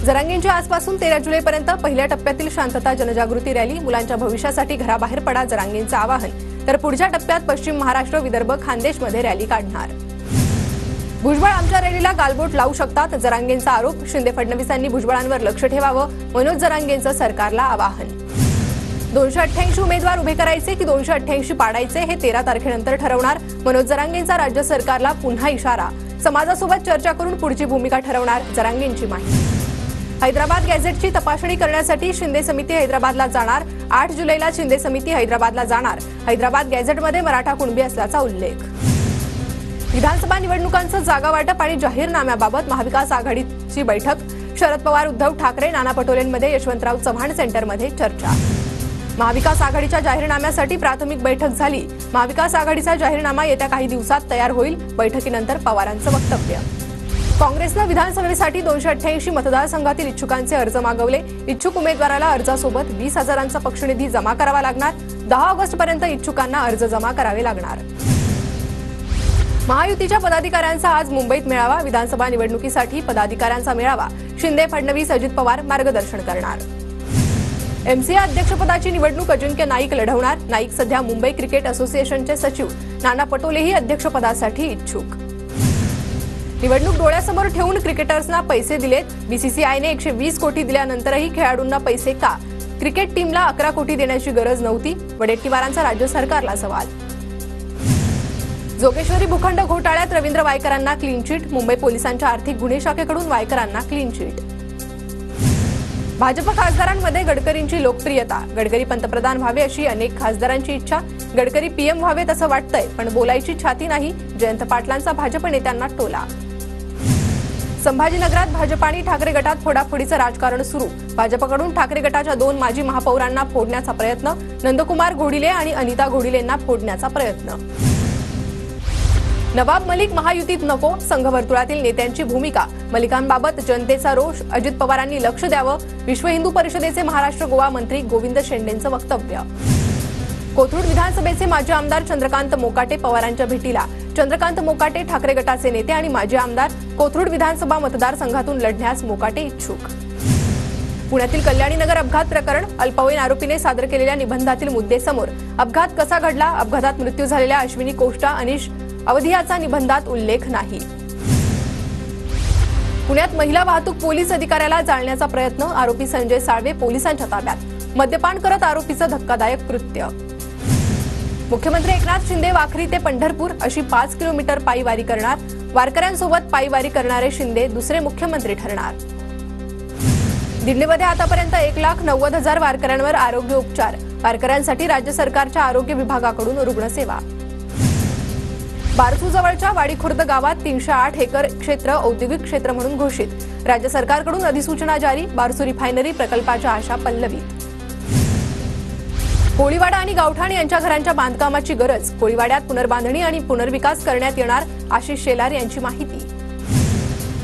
जरांगेंच्या आजपासून 13 जुलैपर्यंत पहिल्या टप्प्यातील शांतता जनजागृती रॅली, मुलांच्या भविष्यासाठी घराबाहेर पडा जरांगेंचं आवाहन. तर पुढच्या टप्प्यात पश्चिम महाराष्ट्र, विदर्भ, खानदेशमध्ये रॅली काढणार. भुजबळ आमच्या रॅलीला गालबोट लावू शकतात, जरांगेंचा आरोप. शिंदे फडणवीसांनी भुजबळांवर लक्ष ठेवावं, मनोज जरांगेंचं सरकारला आवाहन. 288 उमेदवार उभे करायचे की 288 पाडायचे हे 13 तारखेनंतर ठरवणार. मनोज जरांगेंचा राज्य सरकारला पुन्हा इशारा. समाजासोबत चर्चा करून पुढची भूमिका ठरवणार, जरांगेंची माहिती. हैदराबाद गॅझेटची तपासणी करण्यासाठी शिंदे समिती हैदराबादला जाणार. 8 जुलैला शिंदे समिती हैदराबादला जाणार. हैदराबाद गॅझेटमध्ये मराठा कुणबी असल्याचा उल्लेख. विधानसभा निवडणुकांचं जागा वाटप आणि जाहीरनाम्याबाबत महाविकास आघाडीची बैठक. शरद पवार, उद्धव ठाकरे, नाना पटोलेंमध्ये यशवंतराव चव्हाण सेंटरमध्ये चर्चा. महाविकास आघाडीच्या जाहीरनाम्यासाठी प्राथमिक बैठक झाली. महाविकास आघाडीचा जाहीरनामा येत्या काही दिवसात तयार होईल. बैठकीनंतर पवारांचं वक्तव्य. काँग्रेसनं विधानसभेसाठी 288 मतदारसंघातील इच्छुकांचे अर्ज मागवले. इच्छुक उमेदवाराला अर्जासोबत 20,000चा पक्षनिधी जमा करावा लागणार. 10 ऑगस्टपर्यंत इच्छुकांना अर्ज जमा करावे लागणार. महायुतीच्या पदाधिकाऱ्यांचा आज मुंबईत मेळावा. विधानसभा निवडणुकीसाठी पदाधिकाऱ्यांचा मेळावा. शिंदे, फडणवीस, अजित पवार मार्गदर्शन करणार. एमसीए अध्यक्षपदाची निवडणूक अजिंक्य नाईक लढवणार. नाईक सध्या मुंबई क्रिकेट असोसिएशनचे सचिव. नाना पटोलेही अध्यक्षपदासाठी इच्छुक. निवडणूक डोळ्यासमोर ठेवून क्रिकेटर्सना पैसे दिलेत. बीसीसीआयने 120 कोटी दिल्यानंतरही खेळाडूंना पैसे का? क्रिकेट टीमला 11 कोटी देण्याची गरज नव्हती. वडेट्टीवारांचा राज्य सरकारला सवाल. जोगेश्वरी भूखंड घोटाळ्यात रवींद्र वायकरांना क्लीन चिट. मुंबई पोलिसांच्या आर्थिक गुन्हे शाखेकडून वायकरांना क्लीन चिट. भाजप खासदारांमध्ये गडकरींची लोकप्रियता. गडकरी पंतप्रधान व्हावे अशी अनेक खासदारांची इच्छा. गडकरी पीएम व्हावेत असं वाटतंय, पण बोलायची छाती नाही. जयंत पाटलांचा भाजप नेत्यांना टोला. संभाजीनगरात भाजप आणि ठाकरे गटात फोडाफोडीचं राजकारण सुरू. भाजपकडून ठाकरे गटाच्या 2 माजी महापौरांना फोडण्याचा प्रयत्न. नंदकुमार घोडिले आणि अनिता घोडिलेंना फोडण्याचा प्रयत्न. नवाब मलिक महायुतीत नको, संघवर्तुळातील नेत्यांची भूमिका. मलिकांबाबत जनतेचा रोष. अजित पवारांनी लक्ष द्यावं. विश्व हिंदू परिषदेचे महाराष्ट्र गोवा मंत्री गोविंद शेंडेंचं वक्तव्य. कोथरूड विधानसभेचे माजी आमदार चंद्रकांत मोकाटे पवारांच्या भेटीला. चंद्रकांत मोकाटे ठाकरे गटाचे नेते आणि माजी आमदार. कोथरूड विधानसभा मतदारसंघातून लढण्यास मोकाटे इच्छुक. पुण्यातील कल्याणीनगर अपघात प्रकरण. अल्पवयीन आरोपीने सादर केलेल्या निबंधातील मुद्दे समोर. अपघात कसा घडला? अपघातात मृत्यू झालेल्या अश्विनी कोष्टा, अनिश अवधियाचा निबंधात उल्लेख नाही. पुण्यात महिला वाहतूक पोलीस अधिकाऱ्याला जाळण्याचा प्रयत्न. आरोपी संजय साळवे पोलिसांच्या ताब्यात. मद्यपान करत आरोपीचं धक्कादायक कृत्य. मुख्यमंत्री एकनाथ शिंदे वाखरी ते पंढरपूर अशी 5 किलोमीटर पायी वारी करणार. वारकऱ्यांसोबत पायी वारी करणारे शिंदे दुसरे मुख्यमंत्री ठरणार. दिल्लीमध्ये आतापर्यंत 1,90,000 वारकऱ्यांवर आरोग्य उपचार. वारकऱ्यांसाठी राज्य सरकारच्या आरोग्य विभागाकडून रुग्णसेवा. बारसूजवळच्या वाडीखुर्द गावात 308 एकर क्षेत्र औद्योगिक क्षेत्र म्हणून घोषित. राज्य सरकारकडून अधिसूचना जारी. बारसू रिफायनरी प्रकल्पाच्या आशा पल्लवीत. कोळीवाडा आणि गावठाण यांच्या घरांच्या बांधकामाची गरज. कोळीवाड्यात पुनर्बांधणी आणि पुनर्विकास करण्यात येणार. आशिष शेलार यांची माहिती.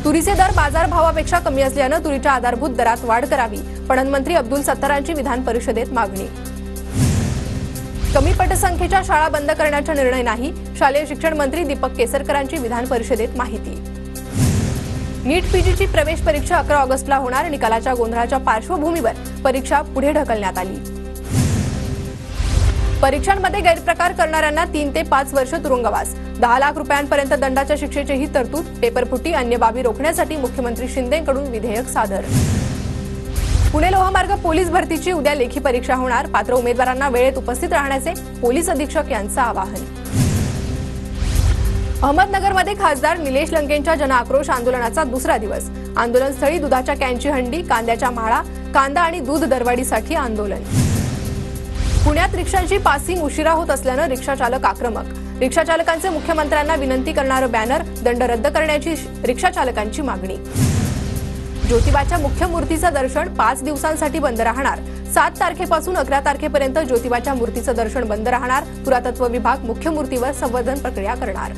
तुरीचे दर बाजारभावापेक्षा कमी असल्यानं तुरीच्या आधारभूत दरात वाढ करावी. पणन मंत्री अब्दुल सत्तारांची विधान परिषदेत मागणी. कमी पटसंख्येच्या शाळा बंद करण्याचा निर्णय नाही. शालेय शिक्षण मंत्री दीपक केसरकरांची विधान परिषदेत माहिती. नीट पीजीची प्रवेश परीक्षा 11 ऑगस्टला होणार. निकालाच्या गोंधळाच्या पार्श्वभूमीवर परीक्षा पुढे ढकलण्यात आली. परीक्षांमध्ये गैरप्रकार करणाऱ्यांना 3 ते 5 वर्ष तुरुंगवास. 10 लाख रुपयांपर्यंत दंडाच्या शिक्षेचीही तरतूद. पेपरफुटी अन्य बाबी रोखण्यासाठी मुख्यमंत्री शिंदेंकडून विधेयक सादर. पुणे लोहमार्ग पोलीस भरतीची उद्या लेखी परीक्षा होणार. पात्र उमेदवारांना वेळेत उपस्थित राहण्याचे पोलीस अधीक्षक यांचं आवाहन. अहमदनगरमध्ये खासदार निलेश लंकेंच्या जनआक्रोश आंदोलनाचा दुसरा दिवस. आंदोलनस्थळी दुधाच्या कॅनची हंडी, कांद्याच्या माळा, कांदा आणि दूध दरवाढीसाठी आंदोलन. पुण्यात रिक्षांची पासिंग उशिरा होत असल्यानं रिक्षाचालक आक्रमक. रिक्षाचालकांचे मुख्यमंत्र्यांना विनंती करणारं बॅनर. दंड रद्द करण्याची रिक्षाचालकांची मागणी. ज्योतिबाच्या मुख्य मूर्तीचं दर्शन 5 दिवसांसाठी बंद राहणार. 7 तारखेपासून 11 तारखेपर्यंत ज्योतिबाच्या मूर्तीचं दर्शन बंद राहणार. पुरातत्व विभाग मुख्य मूर्तीवर संवर्धन प्रक्रिया करणार.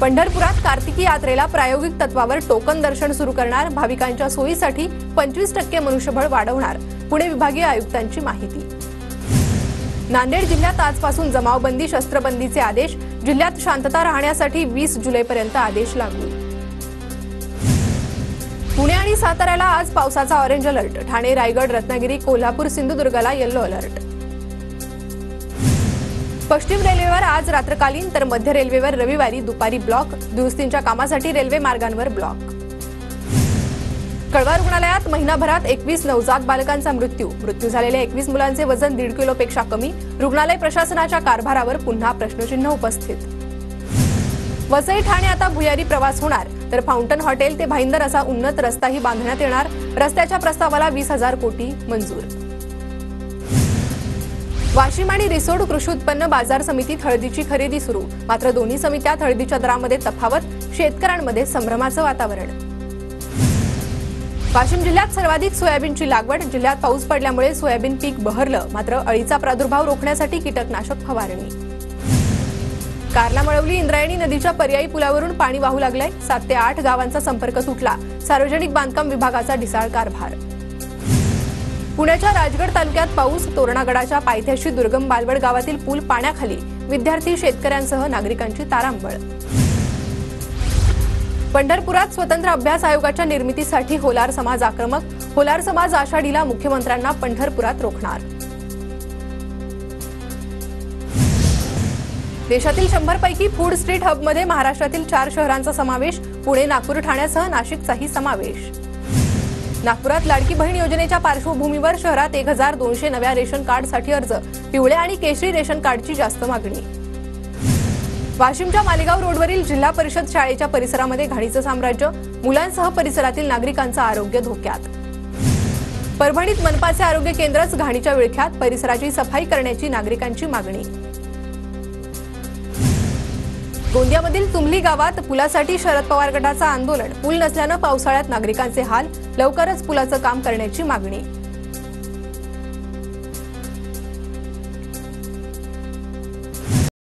पंढरपुरात कार्तिकी यात्रेला प्रायोगिक तत्वावर टोकन दर्शन सुरू करणार. भाविकांच्या सोयीसाठी 25% मनुष्यबळ वाढवणार. पुणे विभागीय आयुक्तांची माहिती. नांदेड जिल्ह्यात आजपासून जमावबंदी, शस्त्रबंदीचे आदेश. जिल्ह्यात शांतता राहण्यासाठी 20 जुलैपर्यंत आदेश लागू. पुणे आणि साताऱ्याला आज पावसाचा ऑरेंज अलर्ट. ठाणे, रायगड, रत्नागिरी, कोल्हापूर, सिंधुदुर्गला येलो अलर्ट. पश्चिम रेल्वेवर आज रात्रकालीन तर मध्य रेल्वेवर रविवारी दुपारी ब्लॉक. दुरुस्तींच्या कामासाठी रेल्वे मार्गांवर ब्लॉक. कळवा रुग्णालयात महिनाभरात 21 नवजात बालकांचा मृत्यू झालेल्या 21 मुलांचे वजन 1.5 किलोपेक्षा कमी. रुग्णालय प्रशासनाच्या कारभारावर पुन्हा प्रश्नचिन्ह उपस्थित. वसई ठाणे आता भुयारी प्रवास होणार, तर फाउंटन हॉटेल ते भाईंदर असा उन्नत रस्ताही बांधण्यात येणार. रस्त्याच्या प्रस्तावाला 20,000 कोटी मंजूर. वाशिम आणि रिसोड कृषी उत्पन्न बाजार समितीत हळदीची खरेदी सुरू. मात्र दोन्ही समित्यात हळदीच्या दरामध्ये तफावत. शेतकऱ्यांमध्ये संभ्रमाचं वातावरण. वाशिम जिल्ह्यात सर्वाधिक सोयाबीनची लागवड. जिल्ह्यात पाऊस पडल्यामुळे सोयाबीन पीक बहरलं. मात्र अळीचा प्रादुर्भाव रोखण्यासाठी कीटकनाशक फवारणी. कारला मळवली इंद्रायणी नदीच्या पर्यायी पुलावरून पाणी वाहू लागलंय. 7 ते 8 गावांचा संपर्क तुटला. सार्वजनिक बांधकाम विभागाचा ढिसाळ कारभार. पुण्याच्या राजगड तालुक्यात पाऊस. तोरणागडाच्या पायथ्याशी दुर्गम बालवड गावातील पूल पाण्याखाली. विद्यार्थी, शेतकऱ्यांसह नागरिकांची तारांबळ. पंढरपुरात स्वतंत्र अभ्यास आयोगाच्या निर्मितीसाठी होलार समाज आक्रमक. होलार समाज आषाढीला मुख्यमंत्र्यांना पंढरपुरात रोखणार. देशातील 100 पैकी फूड स्ट्रीट हबमध्ये महाराष्ट्रातील 4 शहरांचा समावेश. पुणे, नागपूर, ठाण्यासह नाशिकचाही समावेश. नागपुरात लाडकी बहीण योजनेच्या पार्श्वभूमीवर शहरात 1200 नव्या रेशन कार्डसाठी अर्ज. पिवळे आणि केशरी रेशन कार्डची जास्त मागणी. वाशिमच्या मालेगाव रोडवरील जिल्हा परिषद शाळेच्या परिसरामध्ये घाणीचं साम्राज्य. मुलांसह परिसरातील नागरिकांचं आरोग्य धोक्यात. परभणीत मनपाचे आरोग्य केंद्रच घाणीच्या विळख्यात. परिसराची सफाई करण्याची नागरिकांची मागणी. गोंदियामधील तुमली गावात पुलासाठी शरद पवार गटाचं आंदोलन. पूल नसल्यानं पावसाळ्यात नागरिकांचे हाल. लवकरच पुलाचं काम करण्याची मागणी.